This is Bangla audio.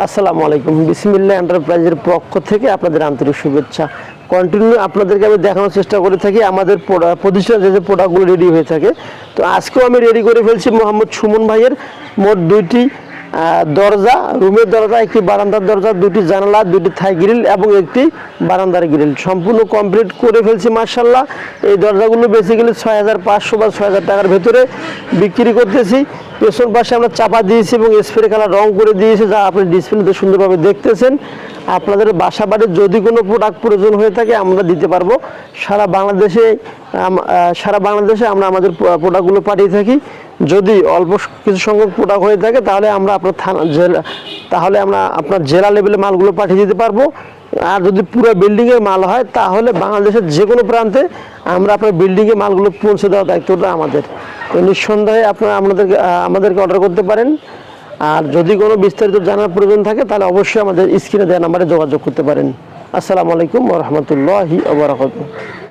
আসসালামু আলাইকুম। বিসমিল্লাহ এন্টারপ্রাইজের পক্ষ থেকে আপনাদের আন্তরিক শুভেচ্ছা। কন্টিনিউ আপনাদেরকে আমি দেখানোর চেষ্টা করে থাকি আমাদের প্রতিষ্ঠানে যে প্রোডাক্টগুলো রেডি হয়ে থাকে। তো আজকেও আমি রেডি করে ফেলছি মোহাম্মদ সুমন ভাইয়ের মোট 2টি দরজা, রুমের দরজা, একটি বারান্দার দরজা, 2টি জানালা, 2টি থাই গ্রিল এবং একটি বারান্দার গ্রিল সম্পূর্ণ কমপ্লিট করে ফেলছি মাশাআল্লাহ। এই দরজাগুলো বেসিক্যালি 6500 বা 6000 টাকার ভেতরে বিক্রি করতেছি। পেছন পাশে আমরা চাপা দিয়েছি এবং স্প্রে কালার রং করে দিয়েছি, যা আপনি ডিসপ্লেতে সুন্দরভাবে দেখতেছেন। আপনাদের বাসা বাড়ির যদি কোনো প্রোডাক্ট প্রয়োজন হয়ে থাকে আমরা দিতে পারবো। সারা বাংলাদেশে আমরা আমাদের প্রোডাক্টগুলো পাঠিয়ে থাকি। যদি অল্প কিছু সংখ্যক প্রোডাক্ট হয়ে থাকে তাহলে আমরা আপনার জেলা লেভেলে মালগুলো পাঠিয়ে দিতে পারবো। আর যদি পুরো বিল্ডিংয়ের মাল হয় তাহলে বাংলাদেশের যে কোনো প্রান্তে আমরা আপনার বিল্ডিংয়ে মালগুলো পৌঁছে দেওয়ার দায়িত্বটা আমাদের। তো নিঃসন্দেহে আপনারা আমাদেরকে অর্ডার করতে পারেন। আর যদি কোনো বিস্তারিত জানার প্রয়োজন থাকে তাহলে অবশ্যই আমাদের স্ক্রিনে দেওয়া নাম্বারে যোগাযোগ করতে পারেন। আসসালামু আলাইকুম ওয়া রাহমাতুল্লাহি ওয়া বারাকাতুহু।